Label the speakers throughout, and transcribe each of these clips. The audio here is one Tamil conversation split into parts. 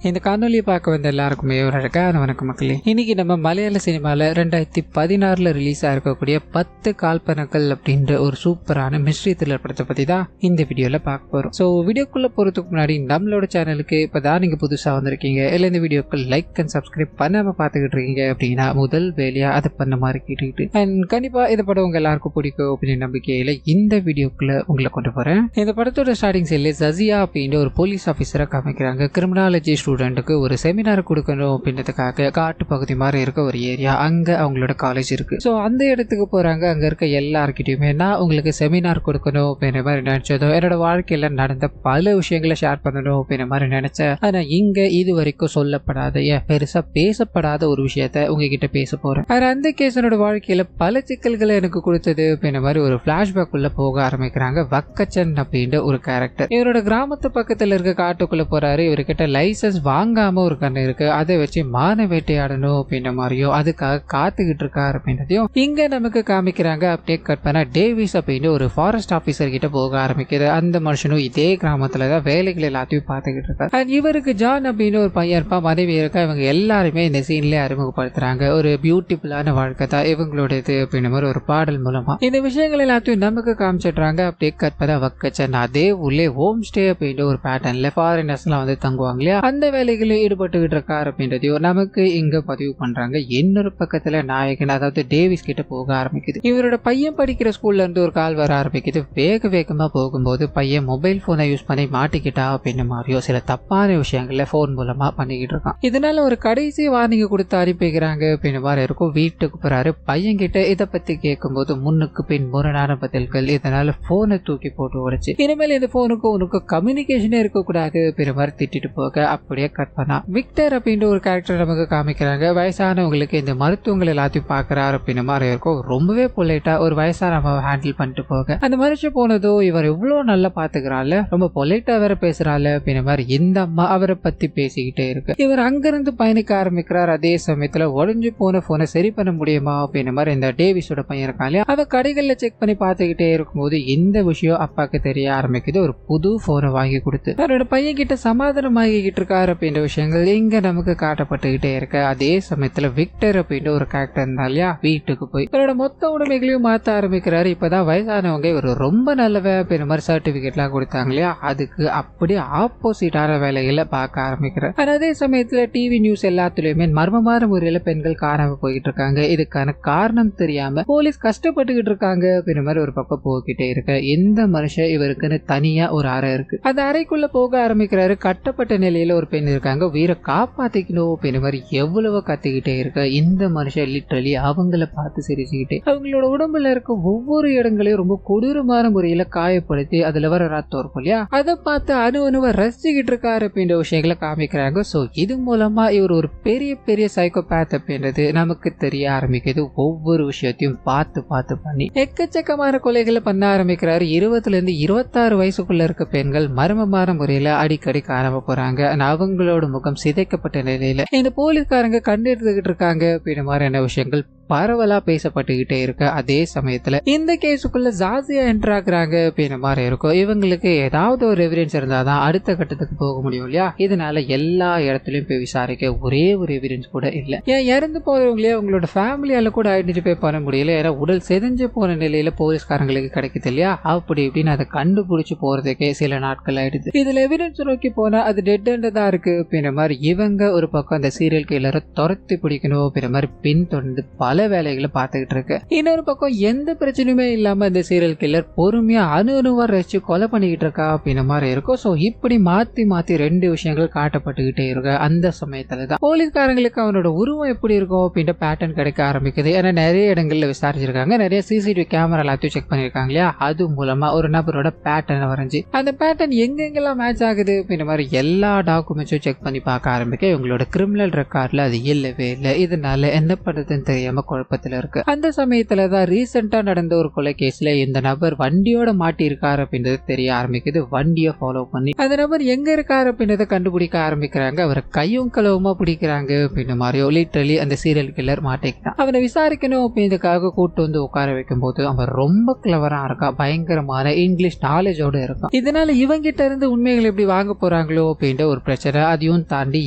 Speaker 1: இந்த காணொலியை பார்க்க வந்த எல்லாருக்குமே ஒரு அழகான வணக்கம் மக்களே. இன்னைக்கு நம்ம மலையாள சினிமால 2016 ரிலீஸ் ஆயிருக்கக்கூடிய 10 கால்பனக்கள் அப்படின்ற ஒரு சூப்பரான மிஸ்ட்ரி த்ரில்லர் படத்தை பத்தி தான் இந்த வீடியோல பார்க்க போறோம். ஸோ வீடியோக்குள்ள போறதுக்கு முன்னாடி நம்மளோட சேனலுக்கு இப்பதான் நீங்க புதுசா வந்திருக்கீங்க இல்ல இந்த வீடியோக்கு லைக் அண்ட் சப்ஸ்கிரைப் பண்ணாம பாத்துக்கிட்டு இருக்கீங்க அப்படின்னா முதல் வேலையா அதை பண்ண மாதிரி கேட்டுக்கிட்டு அண்ட் கண்டிப்பா இந்த படம் உங்க எல்லாருக்கும் பிடிக்கும் அப்படின்னு நம்பிக்கையில இந்த வீடியோக்குள்ள உங்களை கொண்டு போறேன். இந்த படத்தோட ஸ்டார்டிங் சைட்ல ஜசியா அப்படின்ற ஒரு போலீஸ் ஆபீசரை காமிக்கிறாங்க. கிரிமினாலஜி ஸ்டூடெண்ட்டுக்கு ஒரு செமினார் கொடுக்கணும் அப்படின்றதுக்காக காட்டு பகுதி மாதிரி இருக்க ஒரு ஏரியா, அங்க அவங்களோட காலேஜ் இருக்கு. ஸோ அந்த இடத்துக்கு போறாங்க. அங்க இருக்க எல்லார்கிட்டயுமே நான் உங்களுக்கு செமினார் கொடுக்கணும் அப்படின்ற மாதிரி நினைச்சதும் என்னோட வாழ்க்கையில நடந்த பல விஷயங்களை ஷேர் பண்ணணும் அப்படின்ற மாதிரி நினைச்சேன். ஆனா இங்க இது வரைக்கும் சொல்லப்படாத பெருசா பேசப்படாத ஒரு விஷயத்த உங்ககிட்ட பேச போறேன். ஆனா அந்த கேஸ் என்னோட வாழ்க்கையில பல சிக்கல்களை எனக்கு கொடுத்தது அப்படின்ற மாதிரி ஒரு பிளாஷ்பேக் உள்ள போக ஆரம்பிக்கிறாங்க. வக்கச்சன் அப்படின்ற ஒரு கேரக்டர் இவரோட கிராமத்து பக்கத்துல இருக்க காட்டுக்குள்ள போறாரு. இவர்கிட்ட லைசன்ஸ் வாங்காம ஒரு கண்ணு இருக்கு. அதை வச்சு மான வேட்டையாடணும் அப்படின்ற மாதிரியும் அதுக்காக காத்துக்கிட்டு இருக்காரு அப்படின்றதையும் இங்க நமக்கு காமிக்கிறாங்க. அப்படியே கட் பண்ணா டேவிஸ் அப்படின்னு ஒரு ஃபாரஸ்ட் ஆபீசர் கிட்ட போக ஆரம்பிக்குது. அந்த மனுஷனும் இதே கிராமத்துலதான் வேலைகள் எல்லாத்தையும் பார்த்துக்கிட்டு இருக்காரு. அண்ட் இவருக்கு ஜான் அப்படின்னு ஒரு பையன் இருப்பா, மனைவி இருக்கா. இவங்க எல்லாருமே இந்த சீன்ல அறிமுகப்படுத்துறாங்க. ஒரு பியூட்டிஃபுல்லான வாழ்க்கை தான் இவங்களோட இது அப்படின்ற மாதிரி ஒரு பாடல் மூலமா இந்த விஷயங்கள் எல்லாத்தையும் நமக்கு காமிச்சிடுறாங்க. அப்படியே கட் பண்ணா வக்கச்சன் அதே உள்ளே ஹோம் ஸ்டே அப்படின்ற ஒரு பேட்டர்ன்ல ஃபாரினர்ஸ் எல்லாம் வந்து தங்குவாங்க இல்லையா, அந்த வேலைகளில் ஈடுபட்டுக்கிட்டு இருக்காரு அப்படின்றதையும் நமக்கு இங்க பதிவு பண்றாங்க. இன்னொரு பக்கத்துல நாயகன் அதாவது டேவிஸ் கிட்ட போக ஆரம்பிக்குது. இவரோட பையன் படிக்கிற ஸ்கூல்ல இருந்து ஒரு கால் வர ஆரம்பிக்குது. வேக வேகமா போகும்போது பையன் மொபைல் போனை யூஸ் பண்ணி மாட்டிக்கிட்டா அப்படின்ற மாதிரியோ சில தப்பான விஷயங்கள்ல போன் மூலமா பண்ணிக்கிட்டு இருக்கான். இதனால ஒரு கடைசி வார்னிங் கொடுத்து அனுப்பிக்கிறாங்க அப்படின்ற மாதிரி இருக்கும். வீட்டுக்கு போறாரு. பையன் கிட்ட இதை பத்தி கேட்கும்போது முன்னுக்கு பின் முரணான பதில்கள். இதனால போனை தூக்கி போட்டு உடைச்சு இனிமேல் இந்த போனுக்கு உனக்கு கம்யூனிகேஷனே இருக்கக்கூடாது அப்படின்ற மாதிரி திட்டிட்டு போக அப்படியே கட் பண்ணா விக்டர் அப்படின்ற ஒரு கேரக்டர் நமக்கு காமிக்கிறாங்க. வயசானவங்களுக்கு இந்த மருத்துவங்கள் எல்லாத்தையும் பாக்குறாரு அப்படின்ற மாதிரி இருக்கும். ரொம்பவே பொலைட்டா ஒரு வயசான ஹேண்டில் பண்ணிட்டு போக அந்த மனுஷன் போனதோ இவர் எவ்வளவு நல்லா பாத்துக்கிறாள், ரொம்ப பொலைட்டா வேற பேசுறாள் அப்படின்ற மாதிரி இந்த அம்மா அவரை பத்தி பேசிக்கிட்டே இருக்கு. இவர் அங்கிருந்து பயணிக்க ஆரம்பிக்கிறார். அதே சமயத்துல உடஞ்சு போன போனை சரி பண்ண முடியுமா அப்படின்ற மாதிரி இந்த டேவிஸோட பையன் இருக்கான் இல்லையா, அவ கடைகள்ல செக் பண்ணி பார்த்துக்கிட்டே இருக்கும்போது இந்த விஷயம் அப்பாக்கு தெரிய ஆரம்பிக்குது. ஒரு புது போனை வாங்கி கொடுத்து அவரோட பையன் கிட்ட சமாதானம் ஆகிக்கிட்டு இருக்காரு அப்படின்ற விஷயங்கள் இங்க நமக்கு காட்டப்பட்டுக்கிட்டே இருக்கு. அதே சமயத்துல விக்டர் அப்படின்ற ஒரு கேரக்டர் இருந்தா இல்லையா, வீட்டுக்கு போய் இவரோட மொத்த உடைமைகளையும் மாத்த ஆரம்பிக்கிறாரு. இப்பதான் வயசானவங்க இவர் ரொம்ப நல்லவ அப்படின்ற மாதிரி சர்டிபிகேட் எல்லாம் கொடுத்தாங்க இல்லையா, அதுக்கு அப்படியே ஆப்போசிட்டான வேலைகளை பார்க்க ஆரம்பிக்கிறார். அதே சமயத்துல டிவி நியூஸ் எல்லாத்துலயுமே மர்மமான முறையில பெண்கள் காணாம போயிட்டு இருக்காங்க. இதுக்கான காரணம் தெரியாம போலீஸ் கஷ்டப்பட்டுக்கிட்டு இருக்காங்க அப்படின்ற மாதிரி ஒரு பக்கம் போகிட்டே இருக்கு. இந்த மனுஷன் இவருக்குன்னு தனியா ஒரு அறை இருக்கு. அந்த அறைக்குள்ள போக ஆரம்பிக்கிறாரு. கட்டப்பட்ட நிலையில ஒரு பெண் இருக்காங்க. வீரை காப்பாத்திக்கணும் அப்படின்ற மாதிரி எவ்வளவு கத்திக்கிட்டே இருக்க இந்த மனுஷன் லிட்டரலி அவங்கள பார்த்து சிரிச்சுக்கிட்டே அவங்களோட உடம்புல இருக்க ஒவ்வொரு இடங்களையும் ரொம்ப கொடூரமான முறையில காயப்படுத்தி அதுல வர ரத்தம் இருக்கும் இல்லையா, அதை பார்த்து அணுவ ரசிச்சுக்கிட்டு இருக்காரு அப்படின்ற விஷயங்களை காமிக்கிறாங்க. சோ இது மூலமா இவர் ஒரு பெரிய பெரிய சைக்கோபேத் அப்படின்றது நமக்கு தெரிய ஆரம்பிக்குது. ஒவ்வொரு விஷயத்தையும் பார்த்து பார்த்து பண்ணி எக்கச்சக்கமான கொலைகளை பண்ண ஆரம்பிக்கிறாரு. 20 இருந்து 26 வயசுக்குள்ள இருக்க பெண்கள் மர்மமான முறையில அடிக்கடி காணாம போறாங்க. அவங்களோட முகம் சிதைக்கப்பட்ட நிலையில இந்த போலீஸ்காரங்க கண்டு எடுத்துக்கிட்டு இருக்காங்க அப்படின்ற மாதிரியான விஷயங்கள் பரவலா பேசப்பட்டுக்கிட்டே இருக்கு. அதே சமயத்துல இந்த கேஸுக்குள்ள ஜாசியா என்டர் ஆகுறாங்க அப்படின்ற மாதிரி இருக்கும். இவங்களுக்கு ஏதாவது ஒரு எவிடன்ஸ் இருந்தாதான் அடுத்த கட்டத்துக்கு போக முடியும் இல்லையா, இதனால எல்லா இடத்துலயும் போய் விசாரிக்க ஒரே ஒரு எவிடன்ஸ் கூட இல்ல. ஏன் இறந்து போறவங்களே அவங்களோட ஃபேமிலியால கூட ஐடென்டிஃபை பண்ண முடியல. ஏன்னா உடல் செதஞ்சு போன நிலையில போலீஸ்காரங்களுக்கு கிடைக்குது இல்லையா, அப்படி இப்படின்னு அதை கண்டுபிடிச்சு போறதுக்கே சில நாட்கள் ஆயிடுது. இதுல எவிடன்ஸ் நோக்கி போனா அது டெட் எண்ட் தான் இருக்கு அப்படின்ற மாதிரி இவங்க ஒரு பக்கம் அந்த சீரியல் கில்லரை துரத்தி பிடிக்கணும் அப்படின்ற மாதிரி பின்தொடர்ந்து பல வேலைகளை பார்த்துக்கிட்டு இருக்கு. இன்னொரு பக்கம் எந்த பிரச்சனையுமே இல்லாம இந்த சீரியல் கில்லர் பொறுமையா அணுவா ரசிச்சு கொலை பண்ணிக்கிட்டு இருக்கா அப்படின்ற மாதிரி இருக்கும். சோ இப்படி மாத்தி மாத்தி ரெண்டு விஷயங்கள் காட்டப்பட்டுக்கிட்டே இருக்கு. அந்த சமயத்துலதான் போலீஸ்காரங்களுக்கு அவனோட உருவம் எப்படி இருக்கும் அப்படின்ற பேட்டர்ன் கிடைக்க ஆரம்பிக்குது. ஏன்னா நிறைய இடங்கள்ல விசாரிச்சிருக்காங்க, நிறைய சிசிடிவி கேமரா எல்லாத்தையும் செக் பண்ணிருக்காங்க இல்லையா, அது மூலமா ஒரு நபரோட பேட்டர்ன் வரைஞ்சி அந்த பேட்டர்ன் எங்கெங்கெல்லாம் மேட்ச் ஆகுது அப்படின்ற மாதிரி எல்லா டாக்குமெண்ட்ஸும் செக் பண்ணி பார்க்க ஆரம்பிக்க இவங்களோட கிரிமினல் ரெக்கார்ட்ல அது இல்லவே இல்லை. இதனால என்ன பண்றதுன்னு தெரியாம குழப்பத்துல இருக்கு. அந்த சமயத்துலதான் ரீசெண்டா நடந்த ஒரு கொலை கேஸ்ல இந்த நபர் வண்டியோட மாட்டி இருக்காரு அப்படின்றது தெரிய ஆரம்பிக்குது. வண்டியை ஃபாலோ பண்ணி அந்த நபர் எங்க இருக்காரு அப்படின்றத கண்டுபிடிக்க ஆரம்பிக்கிறாங்க. அவரை கையும் களவுமா பிடிக்கிறாங்க அப்படின்னு மாதிரியோ லிட்டரலி அந்த சீரியல் கில்லர் மாட்டிக்கிட்டான். அவனை விசாரிக்கணும் அப்படின்றதுக்காக கூட்டு வந்து உட்கார வைக்கும் போது அவன் ரொம்ப கிளவரா இருக்கான். பயங்கரமான இங்கிலீஷ் நாலேஜோட இருக்கான். இதனால இவங்கிட்ட இருந்து உண்மைகள் எப்படி வாங்க போறாங்களோ அப்படின்ற ஒரு பிரச்சனை. அதையும் தாண்டி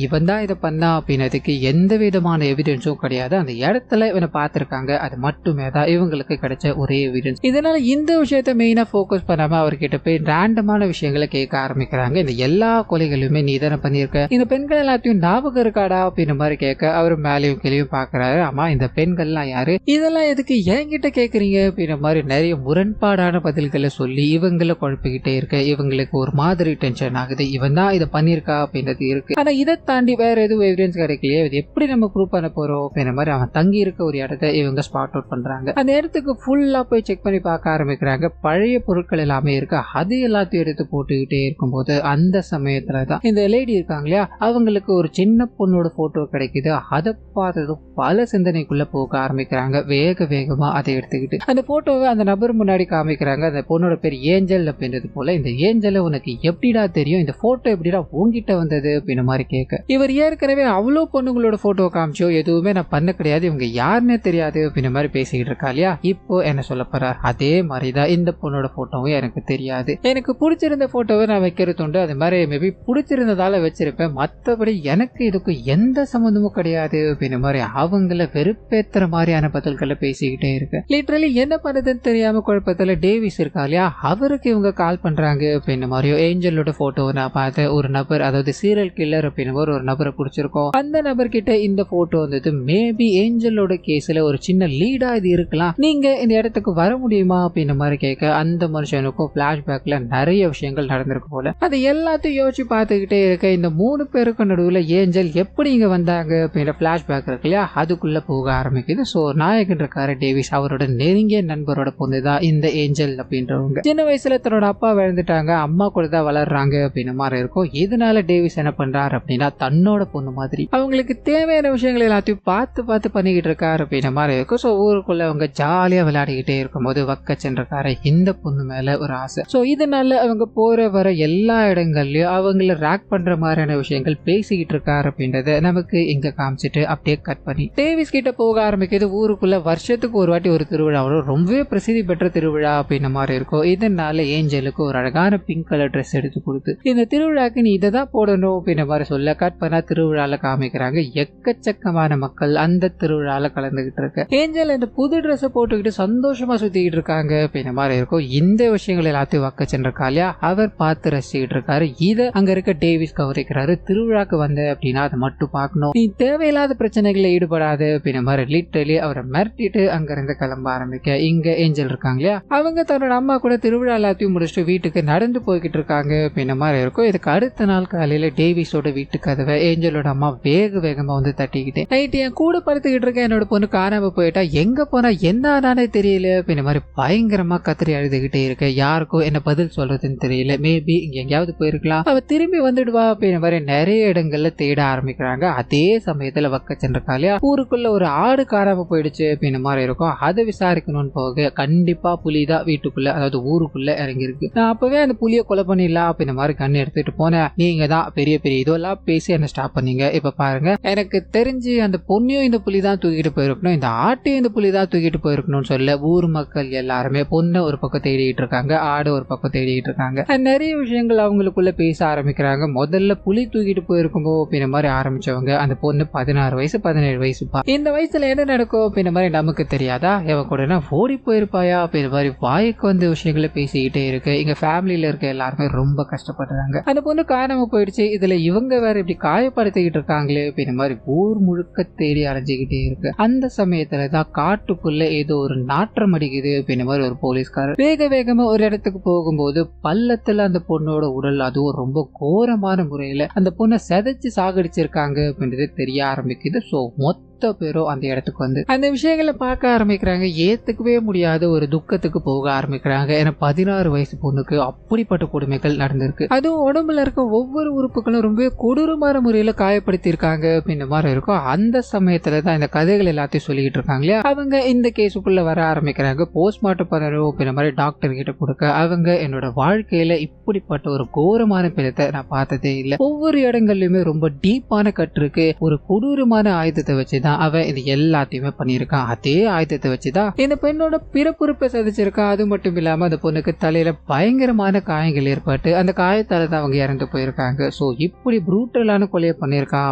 Speaker 1: இவன் தான் இதை பண்ணா அப்படின்றதுக்கு எந்த விதமான எவிடன்ஸும் கிடையாது. அந்த இடத்துல இவனை பார்த்திருக்காங்க, அது மட்டுமே தான் இவங்களுக்கு கிடைச்ச ஒரே எவிடன்ஸ். இதனால இந்த விஷயத்த மெயினா போக்கஸ் பண்ணாம அவர்கிட்ட போய் ரேண்டமான விஷயங்களை கேட்க ஆரம்பிக்கிறாங்க. இந்த எல்லா கொலைகளுமே நீ தானே பண்ணிருக்க, இந்த பெண்கள் எல்லாத்தையும் ஞாபகம் இருக்காடா அப்படின்ற மாதிரி கேட்க அவர் மேலையும் கீழையும் பாக்குறாரு. ஆமா, இந்த பெண்கள்லாம் யாரு, இதெல்லாம் எதுக்கு என்கிட்ட கேக்குறீங்க அப்படின்ற மாதிரி நிறைய முரண்பாடான பதில்களை சொல்லி இவங்களை குழப்பிக்கிட்டே இருக்க இவங்களுக்கு ஒரு மாதிரி டென்ஷன் ஆகுது. இவன் தான் இதை பண்ணிருக்கா அப்படின்றது இருக்கு. ஆனா இதை தாண்டி வேற எதுவும் எவிடன்ஸ் கிடைக்கலையே, இது எப்படி நம்ம ப்ரூவ் பண்ண போறோம் அப்படின்ற மாதிரி அவன் தங்கி இருக்க ஒரு இடத்த இவங்க ஸ்பாட் அவுட் பண்றாங்க. அந்த இடத்துக்கு ஃபுல்லா போய் செக் பண்ணி பார்க்க ஆரம்பிக்கிறாங்க. பழைய பொருட்கள் எல்லாமே இருக்கு. அது எல்லாத்தையும் எடுத்து போட்டுக்கிட்டே இருக்கும்போது அந்த சமயத்துல தான் இந்த லேடி இருக்காங்க இல்லையா, அவங்களுக்கு ஒரு சின்ன பொண்ணோட போட்டோ கிடைக்குது. அதை பார்த்ததும் பல சிந்தனைக்குள்ள போக ஆரம்பிக்கிறாங்க. வேக வேகமா அதை எடுத்துக்கிட்டு அந்த போட்டோவை அந்த நபர் முன்னாடி காமிக்கிறாங்க. அந்த பொண்ணோட பேர் ஏஞ்சல் அப்படின்றது போல. இந்த ஏஞ்சல உனக்கு எப்படிடா தெரியும், இந்த போட்டோ எப்படிடா உங்ககிட்ட வந்தது அப்படின்னு மாதிரி கேட்க இவர் ஏற்கனவே அவ்வளோ பொண்ணுங்களோட போட்டோ காமிச்சோ எதுவுமே நான் பண்ண கிடையாது, இவங்க யாருன்னே தெரியாது அப்படின்ற மாதிரி பேசிக்கிட்டு இருக்கா இல்லையா. இப்போ என்ன சொல்ல போறார், அதே மாதிரிதான் இந்த பொண்ணோட போட்டோவும் எனக்கு தெரியாது, எனக்கு பிடிச்சிருந்த போட்டோவை நான் வைக்கிறது உண்டு, அது மாதிரி மேபி பிடிச்சிருந்ததால வச்சிருப்பேன், மற்றபடி எனக்கு இதுக்கு எந்த சம்பந்தமும் கிடையாது அப்படின்ற மாதிரி அவங்கள வெறுப்பேத்துற மாதிரியான பதில்களை பேசிக்கிட்டே இருக்கு. லிட்டரலி என்ன பண்றதுன்னு தெரியாம குழப்பத்துல டேவிஸ் இருக்கா இல்லையா, அவருக்கு இவங்க கால் பண்றாங்க அப்படின்ற மாதிரியோ. ஏஞ்சலோட போட்டோவை நான் பார்த்த ஒரு நபர், அதாவது சீரியல் கில்லர் அப்படின்னு ஒரு நபரை பிடிச்சிருக்கோம், அந்த நபர்கிட்ட இந்த போட்டோ வந்தது, மேபி ஏஞ்சலோட கேஸ்ல ஒரு சின்ன லீடா இது இருக்கலாம், நீங்க இந்த இடத்துக்கு வர முடியுமா அப்படின்ற மாதிரி கேட்க அந்த மனுஷனுக்கும் பிளாஷ்பேக்ல நிறைய விஷயங்கள் நடந்திருக்கு போல. அதை எல்லாத்தையும் யோசிச்சு பார்த்துக்கிட்டே இருக்க இந்த 3 பேருக்கு நடுவில் ஏஞ்சல் எப்படி இங்க வந்தாங்க அப்படின்ற பிளாஷ்பேக் இருக்கு இல்லையா, அதுக்குள்ள போக ஆரம்பிக்குது. ஸோ நாயகன் இருக்காரு டேவிஸ், அவரோட நெருங்கிய நண்பரோட பொண்ணு தான் இந்த ஏஞ்சல் அப்படின்றவங்க. சின்ன வயசுல தன்னோட அப்பா இழந்துட்டாங்க, அம்மா கூட தான் வளர்றாங்க அப்படின்னு மாதிரி இருக்கும். இதனால டேவிஸ் என்ன பண்றாரு அப்படின்னா தன்னோட பொண்ணு மாதிரி அவங்களுக்கு தேவையான விஷயங்கள் எல்லாத்தையும் பார்த்து பார்த்து பண்ணிக்கிட்டு இருக்காரு அப்படின்ற மாதிரி இருக்கும். ஸோ ஊருக்குள்ள அவங்க ஜாலியா விளையாடிக்கிட்டே இருக்கும்போது வக்க சென்றிருக்காரு இந்த பொண்ணு மேல ஒரு ஆசை. ஸோ இதனால அவங்க போற வர எல்லா இடங்கள்லயும் அவங்கள ரேக் பண்ற மாதிரியான விஷயங்கள் பேசிக்கிட்டு இருக்காரு அப்படின்றத நமக்கு இங்க காமிச்சிட்டு அப்படியே கட் பண்ணி டேவிஸ் கிட்ட போக ஆரம்பிக்கிறது. ஊருக்குள்ள வருஷத்துக்கு ஒரு வாட்டி ஒரு திருவிழா வரும், ரொம்பவே பிரசித்தி பெற்ற திருவிழா அப்படின்ற மாதிரி இருக்கும். இதனால ஏஞ்சலுக்கு ஒரு அழகான பிங்க் கலர் ட்ரெஸ் எடுத்து கொடுத்து இந்த திருவிழாக்கு நீ இதை தான் போடணும் அப்படின்ற மாதிரி சொல்ல கட் பண்ணா திருவிழால காமிக்கிறாங்க. எக்கச்சக்கமான மக்கள் அந்த திருவிழால கலந்துகிட்டு இருக்க ஏஞ்சல் இந்த புது ட்ரெஸ் போட்டுக்கிட்டு சந்தோஷமா சுத்திக்கிட்டு இருக்காங்க அப்படின்ற மாதிரி இருக்கும். இந்த விஷயங்கள் எல்லாத்தையும் வக்க சென்றிருக்காலியா அவர் பார்த்து ரசிச்சுக்கிட்டு இருக்காரு. இதை அங்க இருக்க டேவிஸ் கவனிக்கிறாரு. திருவிழாக்கு வந்த அப்படின்னா அதை மட்டும் பார்க்கணும், நீ தேவையில்லாத பிரச்சனைகளை ஈடுபடாது அப்படின்ற மாதிரி லிட்டரலி அவரை மிரட்டிட்டு அங்க இருந்து கிளம்ப ஆரம்பிக்க இங்க ஏஞ்சல் இருக்காங்க இல்லையா, அவங்க தன்னோட அம்மா கூட திருவிழா எல்லாத்தையும் முடிச்சுட்டு வீட்டுக்கு நடந்து போய்கிட்டு இருக்காங்க அப்படின்ற மாதிரி இருக்கும். இதுக்கு அடுத்த நாள் காலையில டேவிஸோட வீட்டு கதவை ஏஞ்சலோட அம்மா வேக வேகமா வந்து தட்டிக்கிட்டு, நைட்டு என் கூட படுத்துக்கிட்டு இருக்க என்னோட பொண்ணு காணாம போயிட்டா, எங்க போனா என்ன ஆனானே தெரியல அப்படின்ற மாதிரி பயங்கரமா கத்திரி அழுதுகிட்டே இருக்க. யாருக்கும் என்ன பதில் சொல்றதுன்னு தெரியல, மேபி இங்க எங்கேயாவது போயிருக்கலாம், அவ திரும்பி வந்துடுவா அப்படின்ற மாதிரி நிறைய இடங்கள்ல தேட ஆரம்பிக்கிறாங்க. அதே சமயத்துல வக்க சென்றிருக்காலியா ஊருக்குள்ள ஒரு ஆடு காணாம போயிடுச்சு அப்படின்ற மாதிரி இருக்கும். அதை விசாரிக்கணும்னு போக கண்டிப்பா புலிதான் வீட்டுக்குள்ள, அதாவது ஊருக்குள்ள இறங்கி இருக்கு. நான் அப்பவே அந்த புலியை கொலை பண்ணிடலாம் அப்படின்ற மாதிரி கண்ணு எடுத்துட்டு போனேன், நீங்க தான் பெரிய பெரிய இதெல்லாம் பேசி என்ன ஸ்டாப் பண்ணீங்க. இப்ப பாருங்க, எனக்கு தெரிஞ்சு அந்த பொண்ணையும் இந்த புலி தான் தூக்கிட்டு போயிருக்கணும், இந்த ஆட்டையும் இந்த புலி தான் தூக்கிட்டு போயிருக்கணும்னு சொல்ல ஊர் மக்கள் எல்லாருமே பொண்ணை ஒரு பக்கம் தேடிட்டு இருக்காங்க, ஆடு ஒரு பக்கம் தேடிட்டு இருக்காங்க. நிறைய விஷயங்கள் அவங்களுக்குள்ள பேச ஆரம்பிக்கிறாங்க. முதல்ல புலி தூக்கிட்டு போயிருக்கும்போ அப்படின்ற மாதிரி ஆரம்பிச்சவங்க அந்த பொண்ணு 16 வயசு 17 வயசு, இந்த வயசுல என்ன நடக்கும் அப்படின்ற மாதிரி நமக்கு தெரியாதா, எவ கூட ஓடி போயிருப்பாயா அப்படின்ற மாதிரி வாய்க்கு வந்து விஷயங்களை பேசிக்கிட்டே இருக்கு. எங்க ஃபேமிலியில இருக்க எல்லாருமே ரொம்ப கஷ்டப்படுறாங்க, அந்த பொண்ணு காணாம போயிடுச்சு, இதுல இவங்க வேற இப்படி காயப்படுத்திக்கிட்டு இருக்காங்களே அப்படின்ற மாதிரி ஊர் முழுக்க தேடி அலைஞ்சுக்கிட்டே இருக்கு. அந்த சமயத்துலதான் காட்டுக்குள்ள ஏதோ ஒரு நாற்றம் அடிக்குது அப்படின்ற மாதிரி ஒரு போலீஸ்காரர் வேக வேகமா ஒரு இடத்துக்கு போகும்போது பள்ளத்துல அந்த பொண்ணோட உடல் அதுவும் ரொம்ப கோரமான முறையில அந்த பொண்ணை செதைச்சு சாகடிச்சிருக்காங்க அப்படின்றது தெரிய ஆரம்பிக்குது. சோ மொத்த மொத்த பேரும் அந்த இடத்துக்கு வந்து அந்த விஷயங்களை பார்க்க ஆரம்பிக்கிறாங்க. ஏத்துக்கவே முடியாத ஒரு துக்கத்துக்கு போக ஆரம்பிக்கிறாங்க. ஏன்னா 16 வயசு பொண்ணுக்கு அப்படிப்பட்ட கொடுமைகள் நடந்திருக்கு. அதுவும் உடம்புல இருக்க ஒவ்வொரு உறுப்புகளும் ரொம்ப கொடூரமான முறையில காயப்படுத்தி இருக்காங்க அப்படின்ற மாதிரி இருக்கும். அந்த சமயத்துல தான் இந்த கதைகள் எல்லாத்தையும் சொல்லிக்கிட்டு இருக்காங்க இல்லையா, அவங்க இந்த கேஸுக்குள்ள வர ஆரம்பிக்கிறாங்க. போஸ்ட்மார்ட்டம் பண்ணணும் அப்படின்ற மாதிரி டாக்டர் கிட்ட கொடுக்க அவங்க என்னோட வாழ்க்கையில இப்படிப்பட்ட ஒரு கோரமான பிணத்தை நான் பார்த்ததே இல்லை. ஒவ்வொரு இடங்கள்லயுமே ரொம்ப டீப்பான கட்டு இருக்கு. ஒரு கொடூரமான ஆயுதத்தை வச்சுதான் அவன் இது எல்லாத்தையுமே பண்ணியிருக்கான். அதே ஆயுதத்தை வச்சுதான் இந்த பெண்ணோட பிறப்புறுப்பை சதிச்சிருக்கான். அது மட்டும் இல்லாம அந்த பொண்ணுக்கு தலையில பயங்கரமான காயங்கள் ஏற்பட்டு அந்த காயத்தால தான் அவங்க இறந்து போயிருக்காங்க. சோ இப்படி ப்ரூட்டலான கொலையை பண்ணியிருக்கான்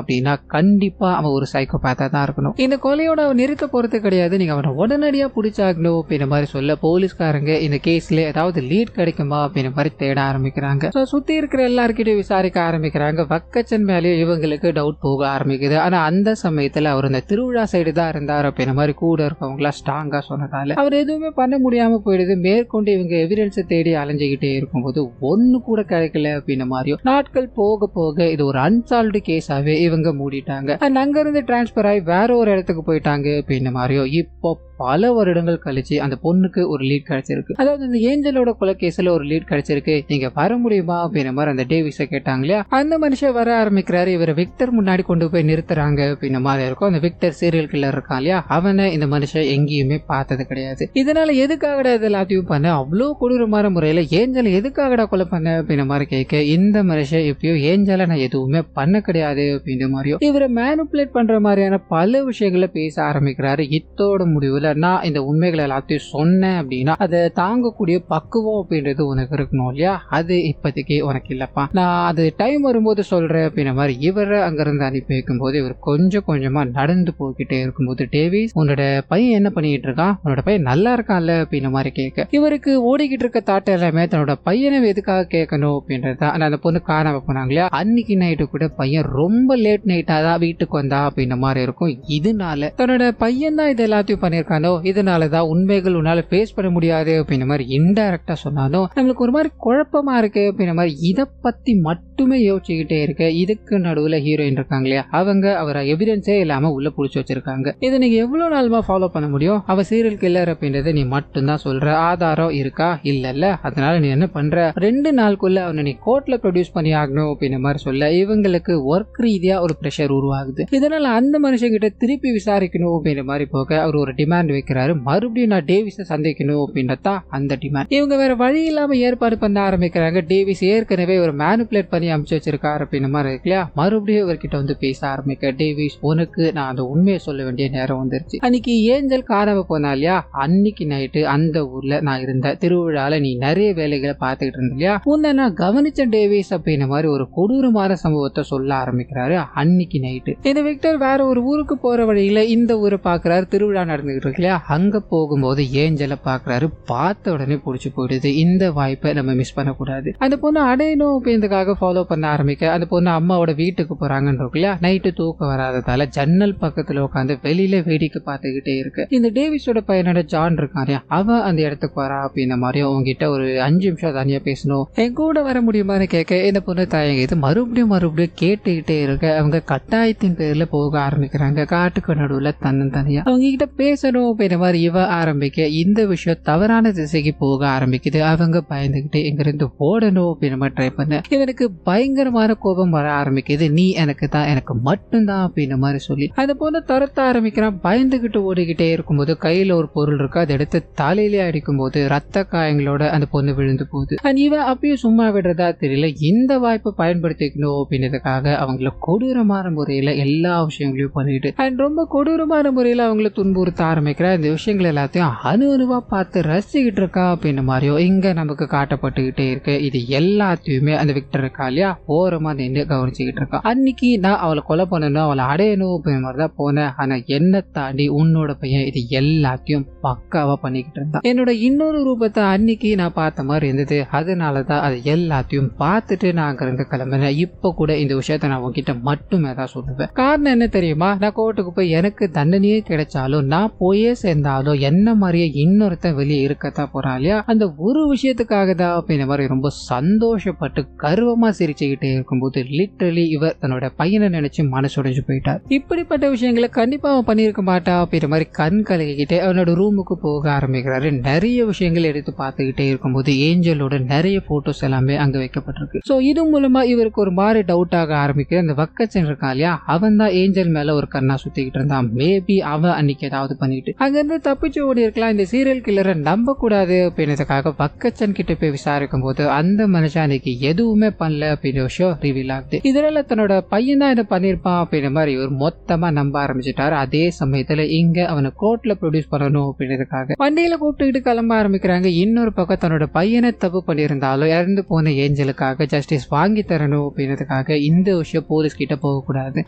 Speaker 1: அப்படின்னா கண்டிப்பா அவன் ஒரு சைக்கோபேத்தா தான் இருக்கணும். இந்த கொலையோட அவன் நிறுத்த போறது கிடையாது, நீங்க அவனை உடனடியா பிடிச்சாகணும் அப்படின்ற மாதிரி சொல்ல போலீஸ்காரங்க இந்த கேஸ்ல ஏதாவது லீட் கிடைக்குமா அப்படின்ற மாதிரி தேட ஆரம்பிக்கிறாங்க. சுத்தி இருக்கிற எல்லார்கிட்டையும் விசாரிக்க ஆரம்பிக்கிறாங்க. வக்கச்சன் மேலேயும் இவங்களுக்கு டவுட் போக ஆரம்பிக்குது. ஆனா அந்த சமயத்துல அவர் இந்த திருவிழா சைடு தான் இருந்தார் அப்படின்ற மாதிரி கூட இருக்கவங்களா ஸ்ட்ராங்கா சொன்னதால அவர் எதுவுமே பண்ண முடியாம போயிடுது. மேற்கொண்டு இவங்க எவிடன்ஸை தேடி அலைஞ்சுக்கிட்டே இருக்கும்போது ஒன்னு கூட கிடைக்கல அப்படின்ற மாதிரியும் நாட்கள் போக போக இது ஒரு அன்சால்வ்டு கேஸாவே இவங்க மூடிட்டாங்க. அங்க இருந்து டிரான்ஸ்பர் ஆகி வேற ஒரு இடத்துக்கு போயிட்டாங்க அப்படின்ற மாதிரியும் இப்போ பல வருடங்கள் கழிச்சு அந்த பொண்ணுக்கு ஒரு லீட் கிடைச்சிருக்கு. அதாவது இந்த ஏஞ்சலோட கொலை கேஸ்ல ஒரு லீட் கிடைச்சிருக்கு, நீங்க வர முடியுமா அப்படின்ற மாதிரி அந்த டேவிஸை கேட்டாங்க இல்லையா. அந்த மனுஷன் வர ஆரம்பிக்கிறாரு. இவர் விக்டர் முன்னாடி கொண்டு போய் நிறுத்துறாங்க அப்படின்ற மாதிரி இருக்கும். அந்த விக்டர் சீரியல் கில்லர் இருக்கான் இல்லையா, அவனை இந்த மனுஷன் எங்கேயுமே பார்த்தது கிடையாது. இதனால எதுக்காகடா இது எல்லாத்தையும் பண்ண, அவ்வளோ கொடூரமான முறையில ஏஞ்சலை எதுக்காகடா கொலை பண்ண அப்படின்ற மாதிரி கேட்க இந்த மனுஷன் எப்பயோ ஏஞ்சலை நான் எதுவுமே பண்ண கிடையாது அப்படின்ற மாதிரியும் இவரை மேனிபுலேட் பண்ற மாதிரியான பல விஷயங்களை பேச ஆரம்பிக்கிறாரு. இத்தோட முடிவுல நான் இந்த உண்மைகளை எல்லாத்தையும் சொன்னேன் அப்படின்னா அதை தாங்கக்கூடிய பக்குவம் அப்படின்றது உனக்கு இருக்கணும் இல்லையா, அது இப்போதைக்கு உனக்கு இல்லப்பா, நான் அது டைம் வரும்போது சொல்றேன் அப்படின்ற மாதிரி இவரை அங்கிருந்து அனுப்பி வைக்கும் போது இவர் கொஞ்சம் கொஞ்சமா நடந்து போய்கிட்டே இருக்கும்போது டேவிஸ் உன்னோட பையன் என்ன பண்ணிட்டு இருக்கான், உன்னோட பையன் நல்லா இருக்கான்ல அப்படின்ற மாதிரி கேட்க இவருக்கு ஓடிக்கிட்டு இருக்க தாட்டை எல்லாமே தன்னோட பையனை எதுக்காக கேட்கணும் அப்படின்றத அந்த பொண்ணு காணாம போனாங்க இல்லையா. அன்னைக்கு நைட்டு கூட பையன் ரொம்ப லேட் நைட்டா தான் வீட்டுக்கு வந்தா அப்படின்ற மாதிரி இருக்கும். இதனால தன்னோட பையன் தான் இது எல்லாத்தையும் பண்ணியிருக்கானோ, இதனாலதான் உண்மைகள் உன்னால பேஸ் பண்ண முடியாது அப்படின்ற மாதிரி இன்டைரக்டா சொன்னாலும் நம்மளுக்கு ஒரு மாதிரி குழப்பமா இருக்கு அப்படின்ற மாதிரி இதை பத்தி மட்டுமே யோசிச்சுக்கிட்டே இருக்கு. இதுக்கு நடுவுல ஹீரோயின் இருக்காங்க இல்லையா, அவங்க அவரை எவிடன்ஸே இல்லாம உள்ள புடிச்சு வச்சிருக்காங்க. இதை நீங்க எவ்வளவு நாளுமா ஃபாலோ பண்ண முடியும், அவ சீரியல் கில்லர் அப்படின்றத நீ மட்டும்தான் சொல்ற, ஆதாரம் இருக்கா இல்ல, அதனால நீ என்ன பண்ற 2 நாளுக்குள்ள அவனை நீ கோர்ட்ல ப்ரொடியூஸ் பண்ணி ஆகணும் அப்படின்ற மாதிரி சொல்ல இவங்களுக்கு ஒர்க் ரீதியா ஒரு பிரஷர் உருவாகுது. இதனால அந்த மனுஷங்கிட்ட திருப்பி விசாரிக்கணும் அப்படின்ற மாதிரி போக அவர் ஒரு டிமாண்ட் வைக்கிறாரு. மறுபடியும் நான் டேவிஸை சந்திக்கணும் அப்படின்றதா அந்த டிமாண்ட். இவங்க வேற வழி இல்லாம ஏற்பாடு பண்ண ஆரம்பிக்கிறாங்க. டேவிஸ் ஏற்கனவே ஒரு மேனிபுலேட் பண்ணி அனுப்பிச்சு வச்சிருக்காரு அப்படின்ற மாதிரி இருக்கு இல்லையா. மறுபடியும் இவர்கிட்ட வந்து பேச ஆரம்பிக்க டேவிஸ் உனக்கு நான் அந்த உண்மையை சொல்ல வேண்டிய நேரம் வந்துருச்சு. அன்னைக்கு ஏஞ்சல் காணாம போனா இல்லையா, அன்னைக்கு நைட்டு அந்த ஊர்ல நான் இருந்த திருவிழால நீ நிறைய வேலைகளை பார்த்துக்கிட்டு இருந்த இல்லையா, உன்னை நான் கவனிச்ச டேவிஸ் அப்படின்ற மாதிரி ஒரு கொடூரமான சம்பவத்தை சொல்ல ஆரம்பிக்கிறாரு. அன்னைக்கு நைட்டு இந்த விக்டர் வேற ஒரு ஊருக்கு போற வழியில இந்த ஊரை பாக்குறாரு. திருவிழா நடந்துகிட்டு இருக்கு இல்லையா, அங்க போகும்போது ஏஞ்சலை பாக்குறாரு. பார்த்த உடனே பிடிச்சு போயிடுது. இந்த வாய்ப்பை நம்ம மிஸ் பண்ணக்கூடாது. அந்த பொண்ணு அடையணும் அப்படின்றதுக்காக ஃபாலோ பண்ண ஆரம்பிக்க அந்த பொண்ணு அம்மாவோட வீட்டுக்கு போறாங்கன்னு இருக்கு இல்லையா. நைட்டு தூக்கம் வராததால ஜன்னல் பக்கத்துல உட்காந்து வெளியில வேடிக்கை பார்த்துக்கிட்டே இருக்கு. இந்த டேவிஸோட பையனோட ஜான் இருக்கான், அவன் அந்த இடத்துக்கு வரா அப்படின்ற மாதிரியும் உங்ககிட்ட ஒரு 5 நிமிஷம் தனியா பேசணும், என் கூட வர முடியுமான்னு கேட்க இந்த பொண்ணு தயங்கிது. மறுபடியும் கேட்டுக்கிட்டே இருக்க அவங்க கட்டாயத்தின் பேர்ல போக ஆரம்பிக்கிறாங்க. காட்டுக்கு நடுவுல தனியா அவங்க கிட்ட பேசணும் அப்படின்ற மாதிரி இவ ஆரம்பிக்க இந்த விஷயம் தவறான திசைக்கு போக ஆரம்பிக்குது. அவங்க பயந்துகிட்டு எங்கிருந்து ஓடணும் அப்படின்ற மாதிரி ட்ரை பண்ண இவனுக்கு பயங்கரமான கோபம் வர ஆரம்பிக்குது. நீ எனக்கு தான், எனக்கு மட்டும்தான் அப்படின்ற மாதிரி சொல்லி அந்த பொண்ணு துரத்த ஆரம்பிக்கிறான். பயந்துகிட்டு ஓடிக்கிட்டே இருக்கும்போது கையில ஒரு பொருள் இருக்கு, அதை எடுத்து தலையிலே அடிக்கும் போது ரத்த காயங்களோட அந்த பொண்ணு விழுந்து போகுது. இவன் அப்பயும் சும்மா விடுறதா தெரியல. இந்த வாய்ப்பை பயன்படுத்திக்கணும் அப்படின்றதுக்காக அவங்கள கொடூரமான முறையில எல்லா விஷயங்களையும் பண்ணிட்டு ரொம்ப கொடூரமான முறையில அவங்கள துன்புறுத்த ஆரம்பிக்கிற இந்த விஷயங்கள் எல்லாத்தையும் அணுவா பார்த்து ரசிக்கிட்டு இருக்கா அப்படின்ற மாதிரியோ இங்க நமக்கு காட்டப்பட்டுக்கிட்டே இருக்கு. இது எல்லாத்தையுமே அந்த விக்டர் இருக்கா இல்லையா ஓரமா நின்று கவனிச்சுக்கிட்டு இருக்கா. அன்னைக்கு நான் அவளை கொலை பண்ணணும், அவளை அடையணும் அப்படின்ற மாதிரிதான் போனேன். ஆனா என்ன தாண்டி உன்னோட பையன் இது எல்லாத்தையும் பக்காவா பண்ணிக்கிட்டு இருந்தான். என்னோட இன்னொரு ரூபத்தை அன்னைக்கு நான் பார்த்த மாதிரி இருந்தது. அதனாலதான் அது எல்லாத்தையும் பார்த்துட்டு நான் அங்கிருந்து கிளம்பினேன். இப்ப கூட இந்த விஷயத்த நான் உங்ககிட்ட மட்டுமே தான் சொல்லுவேன். காரணம் என்ன தெரியுமா, நான் கோர்ட்டுக்கு போய் எனக்கு தண்டனையே கிடைச்சாலும் நான் போய் போயே சேர்ந்தாலும் என்ன மாதிரியே இன்னொருத்தன் வெளியே இருக்கத்தான் போறான் இல்லையா, அந்த ஒரு விஷயத்துக்காக தான் அப்படின்ற மாதிரி ரொம்ப சந்தோஷப்பட்டு கர்வமா சிரிச்சுக்கிட்டே இருக்கும்போது லிட்டரலி இவர் தன்னோட பையனை நினைச்சு மனசுடைஞ்சு போயிட்டார். இப்படிப்பட்ட விஷயங்களை கண்டிப்பா அவன் பண்ணியிருக்க மாட்டா அப்படின்ற மாதிரி கண் கலகிக்கிட்டே அவனோட ரூமுக்கு போக ஆரம்பிக்கிறாரு. நிறைய விஷயங்கள் எடுத்து பார்த்துக்கிட்டே இருக்கும்போது ஏஞ்சலோட நிறைய போட்டோஸ் எல்லாமே அங்க வைக்கப்பட்டிருக்கு. சோ இது மூலமா இவருக்கு ஒரு மாதிரி டவுட் ஆக ஆரம்பிக்கிற அந்த வக்கச்சன் இருக்கான் இல்லையா, அவன் தான் ஏஞ்சல் மேல ஒரு கண்ணா சுத்திக்கிட்டு இருந்தான். மேபி அவன் அன்னைக்கு ஏதாவது பண்ணிட்டு அங்க இருந்து தப்பிச்சு ஓடி இருக்கலாம். இந்த சீரியல் கில்லரை நம்ப கூடாது அப்படின்றதுக்காக வக்கச்சன் கிட்ட போய் விசாரிக்கும் போது அந்த மனுஷன் அன்னைக்கு எதுவுமே பண்ணல அப்படின்ற விஷயம் ரிவீல் ஆகுது. இதனால தன்னோட பையன் தான் இதை பண்ணிருப்பான் அப்படின்ற மாதிரி இவர் மொத்தமா நம்ப ஆரம்பிச்சுட்டாரு. அதே சமயத்துல இங்க அவனை கோர்ட்ல ப்ரொடியூஸ் பண்ணணும் அப்படின்றதுக்காக வண்டியில கூப்பிட்டுக்கிட்டு கிளம்ப ஆரம்பிக்கிறாங்க. இன்னொரு பக்கம் தன்னோட பையனை தப்பு பண்ணியிருந்தாலும் இறந்து போன ஏஞ்சலுக்காக ஜஸ்டிஸ் வாங்கி தரணும் அப்படின்றதுக்காக இந்த விஷயம் போலீஸ் கிட்ட போக கூடாது,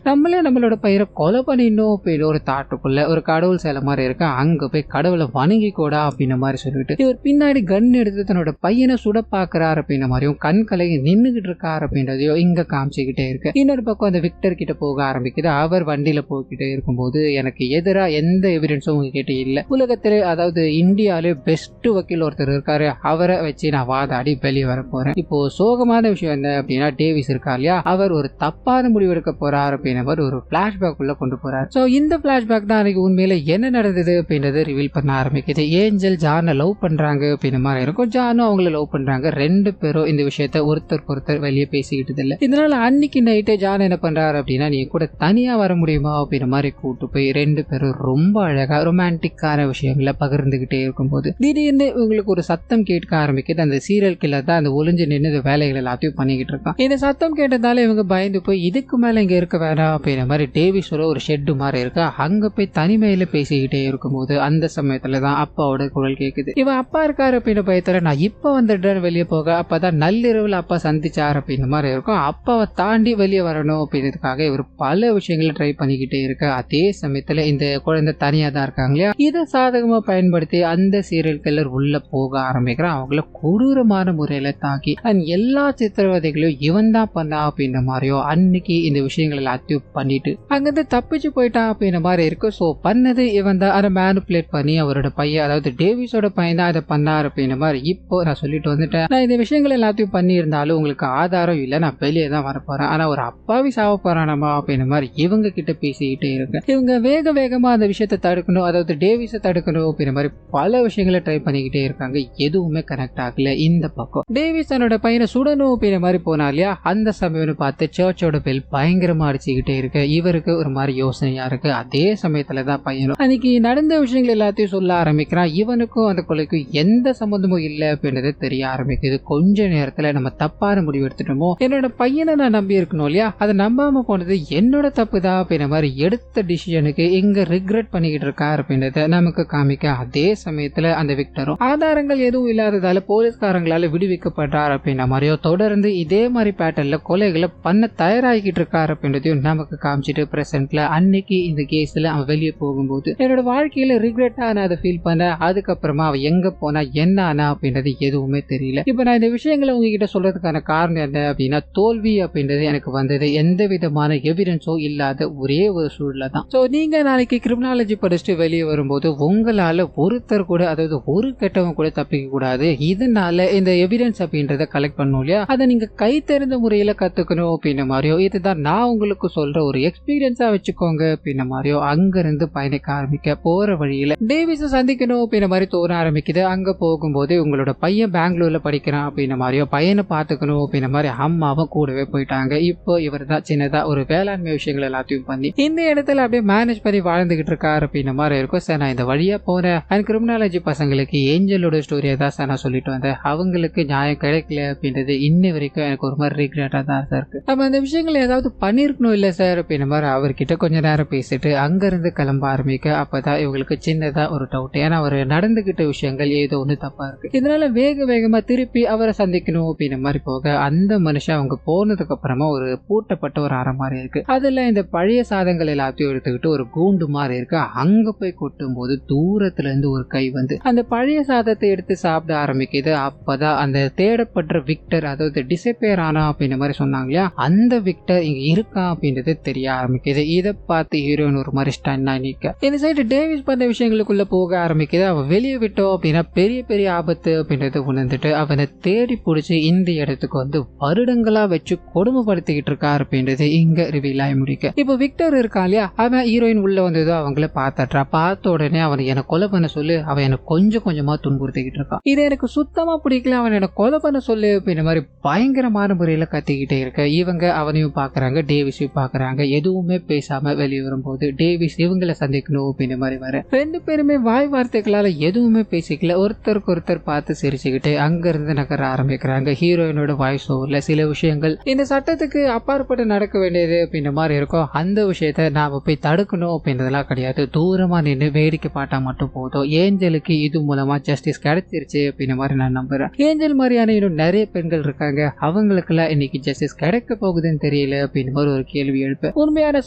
Speaker 1: நம்மளே நம்மளோட பையனை கொலை பண்ணிடணும் அப்படின்னு ஒரு தாட்டுக்குள்ள ஒரு கடவுள் சில மாதிரி இருக்கு, அங்க போய் கடவுளை வணங்கி கூடா அப்படின்ற மாதிரி சொல்லிட்டு இவர் பின்னாடி கன் எடுத்து தன்னோட பையனை சுட பாக்குறாரு அப்படின்ற மாதிரியும் கண் கலங்கி நின்னுகிட்டு இருக்காரு அப்படின்றதையும் இங்க காமிச்சுக்கிட்டே இருக்கு. இன்னொரு பக்கம் அந்த விக்டர் கிட்ட போக ஆரம்பிக்குது. அவர் வண்டியில போய்கிட்டே இருக்கும்போது எனக்கு எதிரா எந்த எவிடன்ஸும் உங்ககிட்ட இல்ல, உலகத்திலே அதாவது இந்தியாவிலே பெஸ்ட் வக்கீல் ஒருத்தர் இருக்காரு, அவரை வச்சு நான் வாதாடி வெளியே வர போறேன். இப்போ சோகமான விஷயம் என்ன அப்படின்னா டேவிஸ் இருக்கா இல்லையா, அவர் ஒரு தப்பான முடிவு எடுக்க போறாரு அப்படின்னு ஒரு பிளாஷ்பேக் உள்ள கொண்டு போறாரு. சோ இந்த பிளாஷ்பேக் தான் அன்னைக்கு உண்மையில என்ன நடந்தது அப்படின்றது ரிவீல் பண்ண ஆரம்பிக்குது. ஏஞ்சல் ஜானை லவ் பண்றாங்க அப்படின்ற மாதிரி இருக்கும், ஜானும் அவங்கள லவ் பண்றாங்க. ரெண்டு பேரும் இந்த விஷயத்த ஒருத்தருக்கு ஒருத்தர் வெளியே பேசிக்கிட்டு இல்ல. இதனால அன்னைக்கு நைட்டே ஜான் என்ன பண்றாரு அப்படின்னா நீ கூட தனியா வர முடியுமா அப்படின்ற மாதிரி கூட்டு போய் ரெண்டு பேரும் ரொம்ப அழகா ரொமான்டிக்கான விஷயங்களை பகிர்ந்துகிட்டே இருக்கும்போது திடீர்னு உங்களுக்கு ஒரு சத்தம் கேட்க ஆரம்பிக்குது. அந்த சீரியல் கில்லர் தான் அந்த ஒளிஞ்சு நின்று வேலைகள் எல்லாத்தையும் பண்ணிக்கிட்டு இருக்கான். இந்த சத்தம் கேட்டதால இவங்க பயந்து போய் இதுக்கு மேல இங்க இருக்க வேணாம் அப்படின்ற மாதிரி டேவிஸோட ஒரு ஷெட்டு மாதிரி இருக்கா, அங்க போய் தனிமையில பேசிக்கிட்டே இருக்கும்போது அந்த சமயத்துலதான் அப்பாவோட குரல் கேக்குது. இவன் அப்பா இருக்காரு அப்படின்னு பயத்துல நான் இப்ப வந்துடுறேன் வெளியே போக, அப்பதான் நள்ளிரவுல அப்பா சந்திச்சாரு அப்படின்ற மாதிரி இருக்கும். அப்பாவை தாண்டி வெளியே வரணும் அப்படின்றதுக்காக இவர் பல விஷயங்களை ட்ரை பண்ணிக்கிட்டே இருக்கு. அதே சமயத்துல இந்த குழந்தை தனியா தான் இருக்காங்க இல்லையா, இதை சாதகமா பயன்படுத்தி அந்த சீரியல் கில்லர் உள்ள போக ஆரம்பிக்கிறான். அவங்கள கொடூரமான முறையில தாக்கி எல்லா சித்திரவதைகளையும் இவன் தான் பண்ணா அப்படின்ற மாதிரியோ அன்னைக்கு இந்த விஷயங்கள் எல்லாத்தையும் பண்ணிட்டு அங்கிருந்து தப்பிச்சு போயிட்டான் அப்படின்ற மாதிரி இருக்கு. சோ பண்ணது இவன் தான் அதை மேனிபுலேட் பண்ணி அவரோட பையன் அதாவது டேவிஸோட பையன் தான் அதை பண்ணாரு அப்படின்ற மாதிரி. இப்போ நான் சொல்லிட்டு வந்துட்டேன், நான் இந்த விஷயங்கள் எல்லாத்தையும் பண்ணி இருந்தாலும் உங்களுக்கு ஆதாரம் இல்லை, நான் வெளியே தான் வரப்போறேன், ஆனா ஒரு அப்பாவி சாவ போறானமா அப்படின்ற மாதிரி இவங்க கிட்ட பேசிக்கிட்டே இருக்கு. இவங்க வேக வேகமா அந்த விஷயத்தை தடுக்கணும், அதாவது டேவிஸை தடுக்கணும் அப்படின்ற மாதிரி பல விஷயங்களை ட்ரை பண்ணிக்கிட்டே இருக்காங்க. எதுவுமே கனெக்ட் ஆகல. இந்த பக்கம் டேவிஸ் தன்னோட பையனை சுடணும் அப்படின்ற மாதிரி போனா இல்லையா, அந்த சமயம் பார்த்து சர்ச்சோட பெல் பயங்கரமா அடிச்சுக்கிட்டே இருக்கு. இவருக்கு ஒரு மாதிரி யோசனையா இருக்கு. அதே சமயத்துலதான் பையனும் அன்னைக்கு நடந்த விஷயங்கள் எல்லாத்தையும் சொல்ல ஆரம்பிக்கிறான். இவனுக்கும் அந்த கொலைக்கும் எந்த சம்பந்தமும் இல்லை அப்படின்றது தெரிய ஆரம்பிக்குது. கொஞ்ச நேரத்துல நம்ம தப்பான முடிவு எடுத்துட்டோமோ, என்னோட பையனை நான் நம்பி இருக்கணும் இல்லையா, அதை நம்பாம போனது என்னோட தப்பு தான் அப்படின்ற மாதிரி எடுத்த டிசிஷனுக்கு இங்க ரிக்ரெட் பண்ணிக்கிட்டு இருக்காரு அப்படின்றத நமக்கு காமிக்க. அதே சமயத்துல அந்த விக்டரும் ஆதாரங்கள் எதுவும் இல்லாததால போலீஸ்காரங்களால விடுவிக்கப்படுறார் அப்படின்ற மாதிரியோ தொடர்ந்து இதே மாதிரி பேட்டர்ன்ல கொலைகளை பண்ண தயாராகிட்டு இருக்காரு அப்படின்றதையும் நமக்கு காமிச்சிட்டு பிரசன்ட்ல அன்னைக்கு இந்த கேஸ்ல அவன் வெளியே போகும்போது என்னோட வாழ்க்கையில ரிக்ரெட்டா நான் அதை ஃபீல் பண்ண, அதுக்கப்புறமா அவன் எங்க போனா என்ன ஆனா அப்படின்றது எதுவுமே தெரியல. இப்ப நான் இந்த விஷயங்களை உங்ககிட்ட சொல்றதுக்கான காரணம் என்ன அப்படின்னா தோல்வி அப்படின்றது எனக்கு வந்தது எந்த விதமான எவிடன்ஸோ இல்லாத ஒரே ஒரு சூழ்நிலை தான். சோ நீங்க நாளைக்கு கிரிமினாலஜி படிச்சுட்டு வெளியே வரும்போது உங்களால ஒருத்தர் கூட அதாவது ஒரு கெட்டவன் கூட தப்பிக்க கூடாது. இதனால இந்த எவிடன்ஸ் அப்படின்றத கலெக்ட் பண்ணணும் இல்லையா, அதை நீங்க கை தெரிந்த முறையில கத்துக்கணும் அப்படின்ற மாதிரியோ இதுதான் நான் உங்களுக்கு சொல்ற ஒரு எக்ஸ்பீரியன்ஸா வச்சுக்கோங்க அப்படின்ற மாதிரியோ அங்க இருந்து பயணிக்க ஆரம்பிக்க போற வழியில டேவிஸை சந்திக்கணும் அப்படின்ற மாதிரி தோண ஆரம்பிக்குது. அங்க போகும்போது உங்களோட பையன் பெங்களூர்ல படிக்கிறான் அப்படின்ற மாதிரியோ பையனை பாத்துக்கணும் அப்படின்ற மாதிரி அம்மாவும் கூடவே போயிட்டாங்க. இப்போ இவர் தான் சின்னதா ஒரு வேளாண்மை விஷயங்கள் எல்லாத்தையும் பண்ணி இந்த இடத்துல அப்படியே மேனேஜ் பண்ணி வாழ்ந்துகிட்டு இருக்காரு அப்படின்ற மாதிரி இருக்கும். சார் நான் இந்த வழியா போறேன் அண்ட் கிரிமினாலஜி பசங்களுக்கு ஏஞ்சலோட ஸ்டோரியை தான் சார் நான் சொல்லிட்டு வந்தேன், அவங்களுக்கு நியாயம் கிடைக்கல அப்படின்றது இன்ன வரைக்கும் எனக்கு ஒரு மாதிரி ரிக்ரெட்டா தான் சார் இருக்கு. நம்ம அந்த விஷயங்கள் ஏதாவது பண்ணிருக்கணும் இல்ல சார் அப்படின்ற மாதிரி அவர்கிட்ட கொஞ்ச நேரம் பேசிட்டு அங்க இருந்து கிளம்ப ஆரம்பிக்க. அப்பதான் இவங்களுக்கு சின்னதா ஒரு டவுட், ஏன்னா அவர் நடந்துகிட்ட விஷயங்கள் ஏதோ ஒண்ணு தப்பா இருக்கு. இதனால வேக வேகமா திருப்பி அவரை சந்திக்கணும் அப்படின்ற மாதிரி போக அந்த மனுஷன் அவங்க போனதுக்கு அப்புறமா ஒரு பூட்டப்பட்ட ஒரு அறை மாதிரி இருக்கு. அதுல இந்த பழைய சாதங்கள் எல்லாத்தையும் எடுத்துக்கிட்டு ஒரு கூண்டு மாதிரி இருக்கு. அங்க போய் கொட்டும் போது தூரத்துல இருந்து ஒரு கை வந்து அந்த பழைய சாதத்தை எடுத்து சாப்பிட ஆரம்பிக்குது. அப்பதான் அந்த தேடப்பட்ட விக்டர் அதாவது டிசப்பியர் ஆனா அப்படின்ற மாதிரி சொன்னாங்க இல்லையா, அந்த விக்டர் இங்க இருக்கா அப்படின்றது தெரிய ஆரம்பிக்குது. இதை பார்த்து ஹீரோயின் ஒரு மாதிரி ஸ்டன் நிக்க. இந்த சைடு டேவிஸ் பண்ண விஷயங்களுக்குள்ள போக ஆரம்பிக்குது. அவன் வெளியே விட்டோம் அப்படின்னா பெரிய பெரிய ஆபத்து அப்படின்றத உணர்ந்துட்டு அவனை தேடி பிடிச்சி இந்த இடத்துக்கு வந்து வருடங்களா வச்சு கொடுமைப்படுத்திக்கிட்டு இருக்கா அப்படின்றது இங்க ரிவீல் ஆகி முடிக்க. இப்போ விக்டர் இருக்கா இல்லையா, அவன் ஹீரோயின் உள்ள வந்ததோ அவங்கள பார்த்துட்டா. பார்த்த உடனே அவனை என்னை கொலை பண்ண சொல்லு, அவன் எனக்கு கொஞ்சம் கொஞ்சமா துன்புறுத்திக்கிட்டு இருக்கான். இது எனக்கு சுத்தமா பிடிக்கல, அவன் எனக்கு கொலை பண்ண சொல்லு அப்படின்ற மாதிரி பயங்கரமான முறையில கத்திக்கிட்டே இருக்க இவங்க அவனையும் பாக்குறாங்க, டேவிஸையும் பாக்குறாங்க. எதுவுமே பேசாம வெளியே வரும்போது டேவிஸ் இவங்களை சந்திக்கணும் அப்படின்ற மாதிரி வர ரெண்டு பேருமே வாய் வார்த்தைகளால எதுவுமே பேசிக்கல. ஒருத்தருக்கு ஒருத்தர் பார்த்து சிரிச்சுக்கிட்டு அங்க இருந்து நகர ஆரம்பிக்கிறாங்க. ஹீரோயினோட வாய்ஸ் ஓவர்ல சில விஷயங்கள் இந்த சட்டத்துக்கு அப்பாற்பட்டு நடக்க வேண்டியது அப்படின்ற மாதிரி இருக்கும். அந்த விஷயத்த நாம போய் தடுக்கணும் அப்படின்றதெல்லாம் கிடையாது. தூரமா நின்று வேடிக்கை பார்த்தா மட்டும் போதும். ஏஞ்சலுக்கு இது மூலமா ஜஸ்டிஸ் கிடைச்சிருச்சு அப்படின்ற மாதிரி நான் நம்புறேன். ஏஞ்சல் மாதிரியான இன்னும் நிறைய பெண்கள் இருக்காங்க, அவங்களுக்கெல்லாம் இன்னைக்கு ஜஸ்டிஸ் கிடைக்க போகுதுன்னு தெரியல அப்படின்னு மாதிரி ஒரு கேள்வி எழுப்ப உண்மையான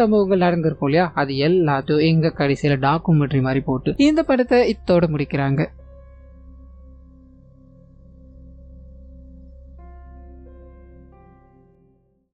Speaker 1: சம்பவங்கள் நடந்திருக்கும் இல்லையா, அது எல்லாத்தையும் எங்க கடைசியில டாக்குமெண்ட்ரி மாதிரி போட்டு இந்த படத்தை இத்தோட முடிக்கிறாங்க.